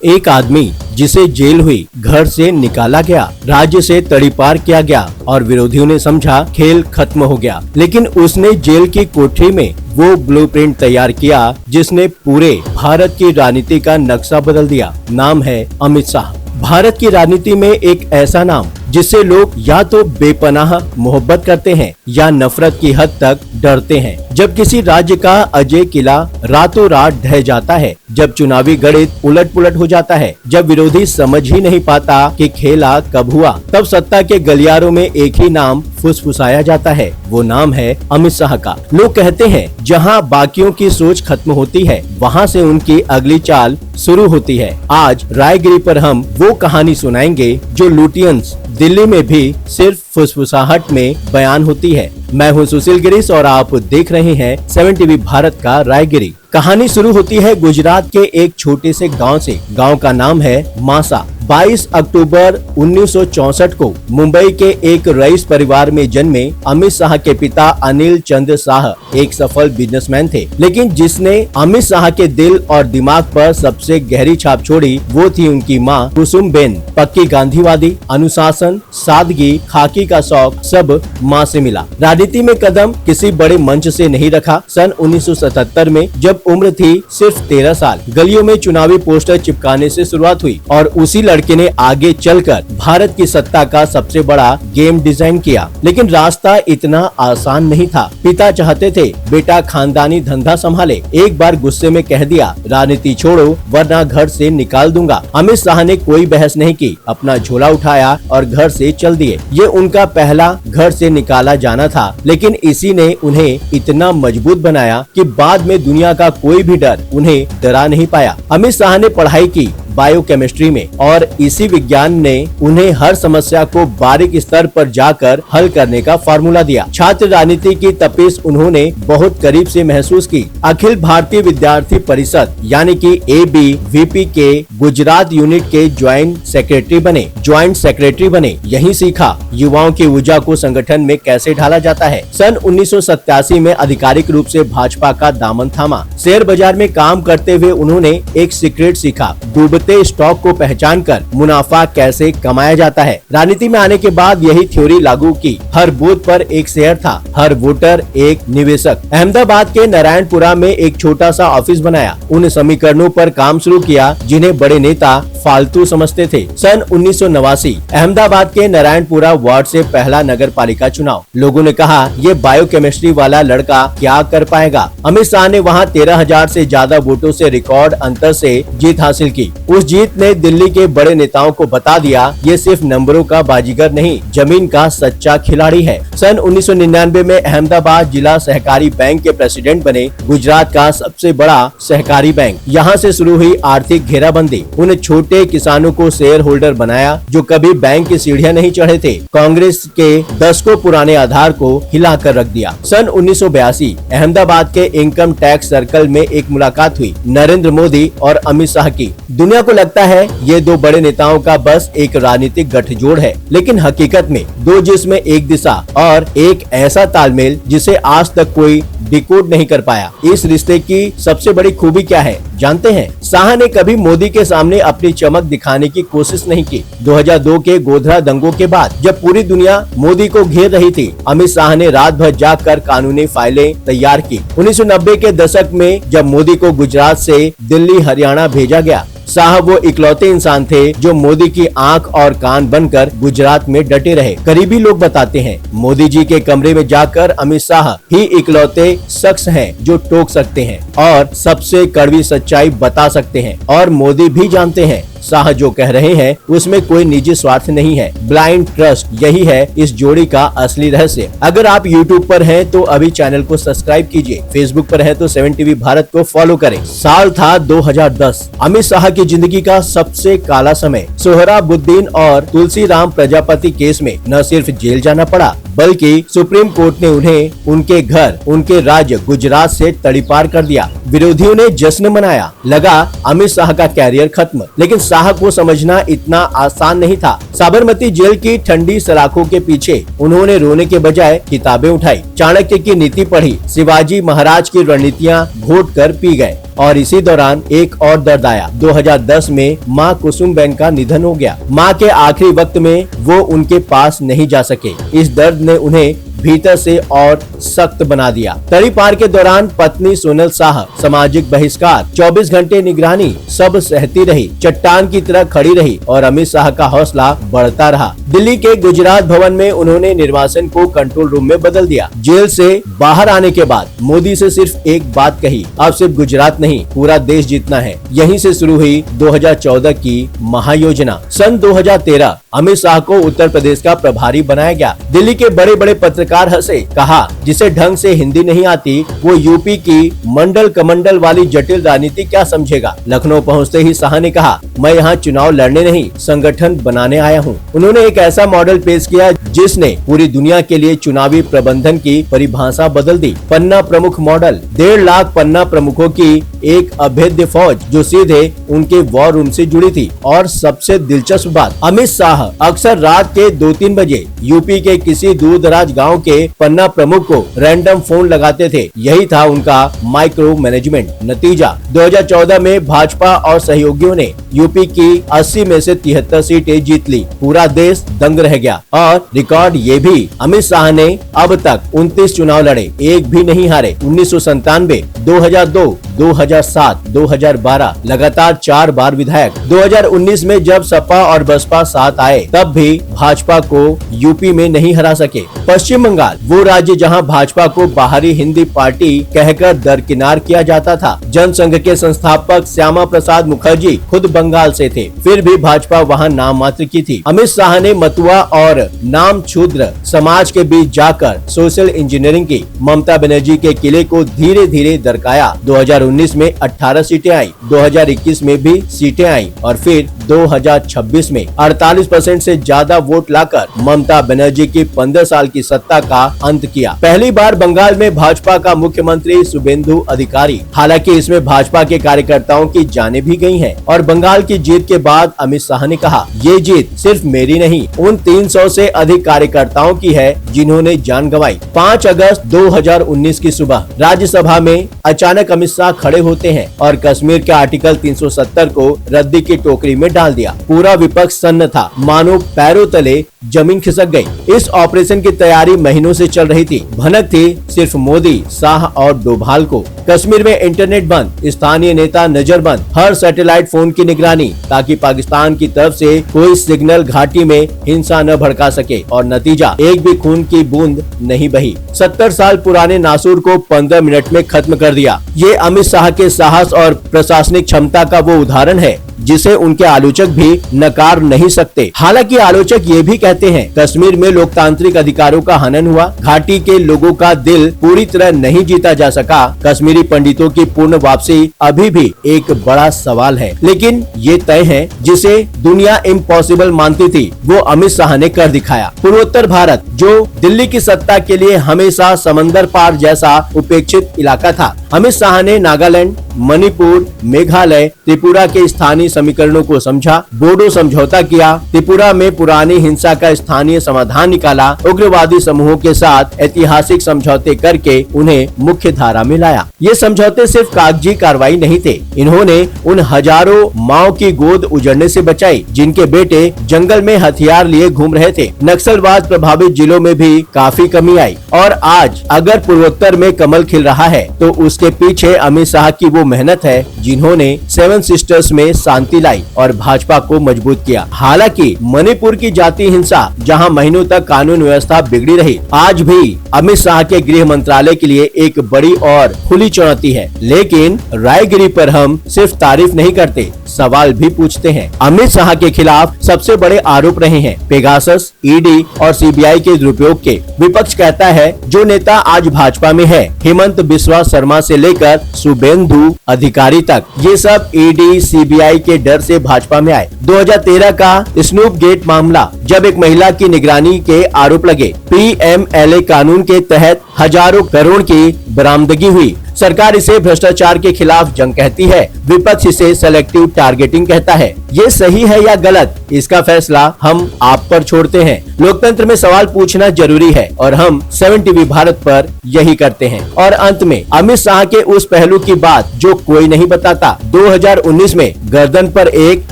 एक आदमी जिसे जेल हुई, घर से निकाला गया, राज्य से तड़ीपार किया गया और विरोधियों ने समझा खेल खत्म हो गया। लेकिन उसने जेल की कोठरी में वो ब्लूप्रिंट तैयार किया जिसने पूरे भारत की राजनीति का नक्शा बदल दिया। नाम है अमित शाह। भारत की राजनीति में एक ऐसा नाम जिससे लोग या तो बेपनाह मोहब्बत करते हैं या नफरत की हद तक डरते हैं। जब किसी राज्य का अजय किला रातों रात ढह जाता है, जब चुनावी गणित उलट पुलट हो जाता है, जब विरोधी समझ ही नहीं पाता कि खेला कब हुआ, तब सत्ता के गलियारों में एक ही नाम फुसफुसाया जाता है। वो नाम है अमित शाह का। लोग कहते हैं जहां बाकियों की सोच खत्म होती है, वहां से उनकी अगली चाल शुरू होती है। आज रायगिरी पर हम वो कहानी सुनाएंगे जो लुटियंस दिल्ली में भी सिर्फ फुसफुसाहट में बयान होती है। मैं हूं सुशील गिरीश और आप देख रहे हैं 7 टीवी भारत का रायगिरी। कहानी शुरू होती है गुजरात के एक छोटे से गांव से। गांव का नाम है मासा। 22 अक्टूबर 1964 को मुंबई के एक रईस परिवार में जन्मे अमित शाह के पिता अनिल चंद्र शाह एक सफल बिजनेसमैन थे, लेकिन जिसने अमित शाह के दिल और दिमाग पर सबसे गहरी छाप छोड़ी वो थी उनकी मां कुसुमबेन। पक्की गांधीवादी, अनुशासन, सादगी, खाकी का शौक सब मां से मिला। राजनीति में कदम किसी बड़े मंच से नहीं रखा। सन 1977 में जब उम्र थी सिर्फ 13 साल, गलियों में चुनावी पोस्टर चिपकाने से शुरुआत हुई और उसी लड़के ने आगे चलकर भारत की सत्ता का सबसे बड़ा गेम डिजाइन किया। लेकिन रास्ता इतना आसान नहीं था। पिता चाहते थे बेटा खानदानी धंधा संभाले। एक बार गुस्से में कह दिया, राजनीति छोड़ो वरना घर से निकाल दूंगा। अमित शाह ने कोई बहस नहीं की, अपना झोला उठाया और घर से चल दिए। ये उनका पहला घर से निकाला जाना था, लेकिन इसी ने उन्हें इतना मजबूत बनाया कि बाद में दुनिया का कोई भी डर उन्हें डरा नहीं पाया। अमित शाह ने पढ़ाई की बायोकेमिस्ट्री में और इसी विज्ञान ने उन्हें हर समस्या को बारीक स्तर पर जाकर हल करने का फार्मूला दिया। छात्र राजनीति की तपिश उन्होंने बहुत करीब से महसूस की। अखिल भारतीय विद्यार्थी परिषद यानी कि ABVP के गुजरात यूनिट के ज्वाइंट सेक्रेटरी बने। यही सीखा युवाओं की ऊर्जा को संगठन में कैसे ढाला जाता है। सन 1987 में आधिकारिक रूप से भाजपा का दामन थामा। शेयर बाजार में काम करते हुए उन्होंने एक सीक्रेट सीखा, डूबते स्टॉक को पहचानकर मुनाफा कैसे कमाया जाता है। राजनीति में आने के बाद यही थ्योरी लागू की। हर बूथ पर एक शेयर था, हर वोटर एक निवेशक। अहमदाबाद के नारायणपुरा में एक छोटा सा ऑफिस बनाया। उन समीकरणों पर काम शुरू किया जिन्हें बड़े नेता फालतू समझते थे। सन 1989 अहमदाबाद के नारायणपुरा वार्ड से पहला नगर पालिका चुनाव। लोगों ने कहा ये बायोकेमिस्ट्री वाला लड़का क्या कर पाएगा। अमित शाह ने वहां 13,000 से ज्यादा वोटों से रिकॉर्ड अंतर से जीत हासिल की। उस जीत ने दिल्ली के बड़े नेताओं को बता दिया ये सिर्फ नंबरों का बाजीगर नहीं, जमीन का सच्चा खिलाड़ी है। सन 1999 में अहमदाबाद जिला सहकारी बैंक के प्रेसिडेंट बने। गुजरात का सबसे बड़ा सहकारी बैंक। यहाँ से शुरू हुई आर्थिक घेराबंदी। उन छोटे किसानों को शेयर होल्डर बनाया जो कभी बैंक की सीढ़ियां नहीं चढ़े थे। कांग्रेस के दशकों पुराने आधार को हिलाकर रख दिया। सन 1982 अहमदाबाद के इनकम टैक्स सर्कल में एक मुलाकात हुई नरेंद्र मोदी और अमित शाह की। दुनिया को लगता है ये दो बड़े नेताओं का बस एक राजनीतिक गठजोड़ है, लेकिन हकीकत में दो जिस्म एक दिशा और एक ऐसा तालमेल जिसे आज तक कोई डिकोड नहीं कर पाया। इस रिश्ते की सबसे बड़ी खूबी क्या है जानते हैं? शाह ने कभी मोदी के सामने अपनी चमक दिखाने की कोशिश नहीं की। 2002 के गोधरा दंगों के बाद जब पूरी दुनिया मोदी को घेर रही थी, अमित शाह ने रात भर जागकर कानूनी फाइलें तैयार की। 1990 के दशक में जब मोदी को गुजरात से दिल्ली हरियाणा भेजा गया, शाह वो इकलौते इंसान थे जो मोदी की आंख और कान बनकर गुजरात में डटे रहे। करीबी लोग बताते हैं मोदी जी के कमरे में जाकर अमित शाह ही इकलौते शख्स हैं जो टोक सकते हैं और सबसे कड़वी सच्चाई बता सकते हैं। और मोदी भी जानते हैं शाह जो कह रहे हैं उसमें कोई निजी स्वार्थ नहीं है। ब्लाइंड ट्रस्ट, यही है इस जोड़ी का असली रहस्य। अगर आप YouTube पर हैं तो अभी चैनल को सब्सक्राइब कीजिए। Facebook पर हैं तो 7 टीवी भारत को फॉलो करें। साल था 2010। अमित शाह की जिंदगी का सबसे काला समय। सोहराबुद्दीन और तुलसी राम प्रजापति केस में न सिर्फ जेल जाना पड़ा बल्कि सुप्रीम कोर्ट ने उन्हें उनके घर, उनके राज्य गुजरात से तड़ीपार कर दिया। विरोधियों ने जश्न मनाया, लगा अमित शाह का कैरियर खत्म। लेकिन शाह को समझना इतना आसान नहीं था। साबरमती जेल की ठंडी सलाखों के पीछे उन्होंने रोने के बजाय किताबें उठाई, चाणक्य की नीति पढ़ी, शिवाजी महाराज की रणनीतियाँ घोट कर पी गए। और इसी दौरान एक और दर्द आया। 2010 में मां कुसुमबेन का निधन हो गया। मां के आखिरी वक्त में वो उनके पास नहीं जा सके। इस दर्द ने उन्हें भीतर से और सख्त बना दिया। तड़ीपार के दौरान पत्नी सोनल शाह सामाजिक बहिष्कार, 24 घंटे निगरानी, सब सहती रही, चट्टान की तरह खड़ी रही और अमित शाह का हौसला बढ़ता रहा। दिल्ली के गुजरात भवन में उन्होंने निर्वासन को कंट्रोल रूम में बदल दिया। जेल से बाहर आने के बाद मोदी से सिर्फ एक बात कही, अब सिर्फ गुजरात नहीं पूरा देश जीतना है। यहीं से शुरू हुई 2014 की महायोजना। सन 2013 अमित शाह को उत्तर प्रदेश का प्रभारी बनाया गया। दिल्ली के बड़े बड़े पत्रकार हंसे, कहा जिसे ढंग से हिंदी नहीं आती वो यूपी की मंडल कमंडल वाली जटिल राजनीति क्या समझेगा। लखनऊ पहुंचते ही शाह ने कहा, मैं यहाँ चुनाव लड़ने नहीं संगठन बनाने आया हूँ। उन्होंने एक ऐसा मॉडल पेश किया जिसने पूरी दुनिया के लिए चुनावी प्रबंधन की परिभाषा बदल दी। पन्ना प्रमुख मॉडल, 1.5 लाख पन्ना प्रमुखों की एक अभेद्य फौज जो सीधे उनके वॉर रूम से जुड़ी थी। और सबसे दिलचस्प बात, अमित शाह अक्सर रात के 2-3 बजे यूपी के किसी दूर दराज गाँव के पन्ना प्रमुख को रैंडम फोन लगाते थे। यही था उनका माइक्रो मैनेजमेंट। नतीजा 2014 में भाजपा और सहयोगियों ने यूपी की 80 में से 73 सीटें जीत ली। पूरा देश दंग रह गया। और रिकॉर्ड ये भी, अमित शाह ने अब तक 29 चुनाव लड़े, एक भी नहीं हारे। 1997, 2002, 2007, 2012 लगातार 4 बार विधायक। 2019 में जब सपा और बसपा साथ आए तब भी भाजपा को यूपी में नहीं हरा सके। पश्चिम बंगाल वो राज्य जहां भाजपा को बाहरी हिंदी पार्टी कहकर दरकिनार किया जाता था। जनसंघ के संस्थापक श्यामा प्रसाद मुखर्जी खुद बंगाल से थे, फिर भी भाजपा वहां नाम मात्र की थी। अमित शाह ने मतुआ और नाम क्षूद्र समाज के बीच जाकर सोशल इंजीनियरिंग की। ममता बनर्जी के किले को धीरे धीरे दरकाया। 2019 में 18 सीटें आई, 2021 में भी सीटें आई और फिर 2026 में 48% से ज्यादा वोट लाकर ममता बनर्जी की 15 साल की सत्ता का अंत किया। पहली बार बंगाल में भाजपा का मुख्यमंत्री शुभेंदु अधिकारी। हालांकि इसमें भाजपा के कार्यकर्ताओं की जानें भी गई हैं। और बंगाल की जीत के बाद अमित शाह ने कहा, ये जीत सिर्फ मेरी नहीं, उन 300 से अधिक कार्यकर्ताओं की है जिन्होंने जान गंवाई। 5 अगस्त 2019 की सुबह राज्यसभा में अचानक अमित शाह खड़े होते हैं और कश्मीर के आर्टिकल 370 को रद्दी की टोकरी में डाल दिया। पूरा विपक्ष सन्न था, मानो पैरों तले जमीन खिसक गई। इस ऑपरेशन की तैयारी महीनों से चल रही थी। भनक थी सिर्फ मोदी, शाह और डोभाल को। कश्मीर में इंटरनेट बंद, स्थानीय नेता नजरबंद, हर सैटेलाइट फोन की निगरानी ताकि पाकिस्तान की तरफ से कोई सिग्नल घाटी में हिंसा न भड़का सके। और नतीजा, एक भी खून की बूंद नहीं बही। 70 साल पुराने नासूर को 15 मिनट में खत्म कर दिया। ये अमित शाह के साहस और प्रशासनिक क्षमता का वो उदाहरण है जिसे उनके आलोचक भी नकार नहीं सकते। हालांकि आलोचक ये भी कहते हैं कश्मीर में लोकतांत्रिक अधिकारों का हनन हुआ, घाटी के लोगों का दिल पूरी तरह नहीं जीता जा सका। कश्मीरी पंडितों की पूर्ण वापसी अभी भी एक बड़ा सवाल है, लेकिन ये तय है जिसे दुनिया इम्पॉसिबल मानती थी वो अमित शाह ने कर दिखाया। पूर्वोत्तर भारत जो दिल्ली की सत्ता के लिए हमेशा समंदर पार जैसा उपेक्षित इलाका था, अमित शाह ने नागालैंड, मणिपुर, मेघालय, त्रिपुरा के स्थानीय समीकरणों को समझा, बोडो समझौता किया, त्रिपुरा में पुरानी हिंसा का स्थानीय समाधान निकाला, उग्रवादी समूहों के साथ ऐतिहासिक समझौते करके उन्हें मुख्य धारा में लाया। ये समझौते सिर्फ कागजी कार्रवाई नहीं थे, इन्होंने उन हजारों माओ की गोद उजड़ने से बचाई जिनके बेटे जंगल में हथियार लिए घूम रहे थे। नक्सलवाद प्रभावित जिलों में भी काफी कमी आई। और आज अगर पूर्वोत्तर में कमल खिल रहा है तो उसके पीछे अमित शाह की वो मेहनत है जिन्होंने 7 सिस्टर्स में शांति लाई और भाजपा को मजबूत किया। हालांकि मणिपुर की जाति हिंसा जहां महीनों तक कानून व्यवस्था बिगड़ी रही, आज भी अमित शाह के गृह मंत्रालय के लिए एक बड़ी और खुली चुनौती है। लेकिन रायगिरी पर हम सिर्फ तारीफ नहीं करते, सवाल भी पूछते हैं। अमित शाह के खिलाफ सबसे बड़े आरोप रहे हैं पेगासस, ईडी और सीबीआई के दुरुपयोग के। विपक्ष कहता है जो नेता आज भाजपा में है, हेमंत बिस्वा शर्मा से लेकर शुभेंदु अधिकारी तक, ये सब ईडी सीबीआई के डर से भाजपा में आए। 2013 का स्नूप गेट मामला, जब एक महिला की निगरानी के आरोप लगे, पीएमएलए कानून के तहत हजारों करोड़ की बरामदगी हुई। सरकार इसे भ्रष्टाचार के खिलाफ जंग कहती है, विपक्ष इसे सेलेक्टिव टारगेटिंग कहता है। ये सही है या गलत, इसका फैसला हम आप पर छोड़ते हैं। लोकतंत्र में सवाल पूछना जरूरी है और हम 7 टीवी भारत पर यही करते हैं। और अंत में अमित शाह के उस पहलू की बात जो कोई नहीं बताता। 2019 में गर्दन पर एक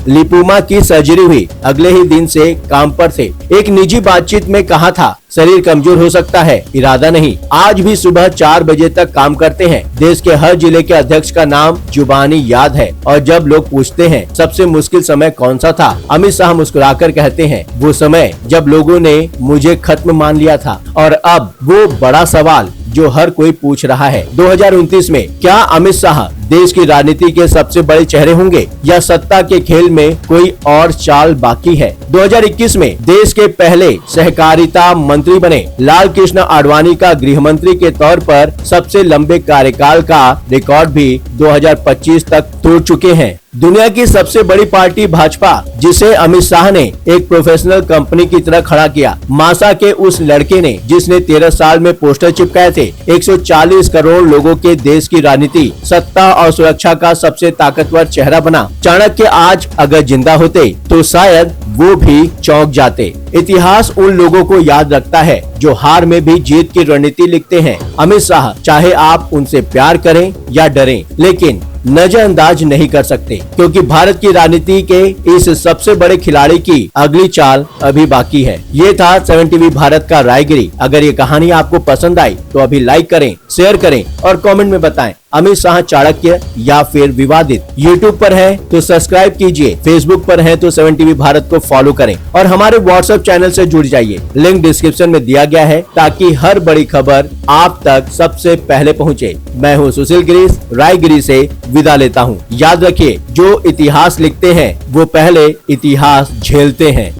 लिपोमा की सर्जरी हुई, अगले ही दिन से काम पर थे। एक निजी बातचीत में कहा था, शरीर कमजोर हो सकता है, इरादा नहीं। आज भी सुबह 4 बजे तक काम करते हैं। देश के हर जिले के अध्यक्ष का नाम जुबानी याद है और जब लोग पूछते हैं सबसे मुश्किल समय कौन सा था, अमित शाह मुस्कुराकर कहते हैं, वो समय जब लोगों ने मुझे खत्म मान लिया था। और अब वो बड़ा सवाल जो हर कोई पूछ रहा है, 2029 में क्या अमित शाह देश की राजनीति के सबसे बड़े चेहरे होंगे या सत्ता के खेल में कोई और चाल बाकी है? 2021 में देश के पहले सहकारिता मंत्री बने लाल कृष्ण आडवाणी का गृह मंत्री के तौर पर सबसे लंबे कार्यकाल का रिकॉर्ड भी 2025 तक तोड़ चुके हैं। दुनिया की सबसे बड़ी पार्टी भाजपा, जिसे अमित शाह ने एक प्रोफेशनल कंपनी की तरह खड़ा किया। मासा के उस लड़के ने जिसने 13 साल में पोस्टर चिपकाए थे, 140 करोड़ लोगों के देश की राजनीति, सत्ता और सुरक्षा का सबसे ताकतवर चेहरा बना। चाणक्य आज अगर जिंदा होते तो शायद वो भी चौंक जाते। इतिहास उन लोगों को याद रखता है जो हार में भी जीत की रणनीति लिखते हैं। अमित शाह, चाहे आप उनसे प्यार करें या डरें, लेकिन नजरअंदाज नहीं कर सकते, क्योंकि भारत की राजनीति के इस सबसे बड़े खिलाड़ी की अगली चाल अभी बाकी है। ये था 7 टीवी भारत का रायगिरी। अगर ये कहानी आपको पसंद आई तो अभी लाइक करें, शेयर करें और कमेंट में बताएं अमित शाह चाणक्य या फिर विवादित। यूट्यूब पर है तो सब्सक्राइब कीजिए, फेसबुक पर है तो 7 टीवी भारत को फॉलो करें और हमारे व्हाट्सएप चैनल से जुड़ जाइए। लिंक डिस्क्रिप्शन में दिया गया है ताकि हर बड़ी खबर आप तक सबसे पहले पहुंचे। मैं हूं सुशील गिरीश, रायगिरी से विदा लेता हूं। याद रखिए, जो इतिहास लिखते हैं वो पहले इतिहास झेलते हैं।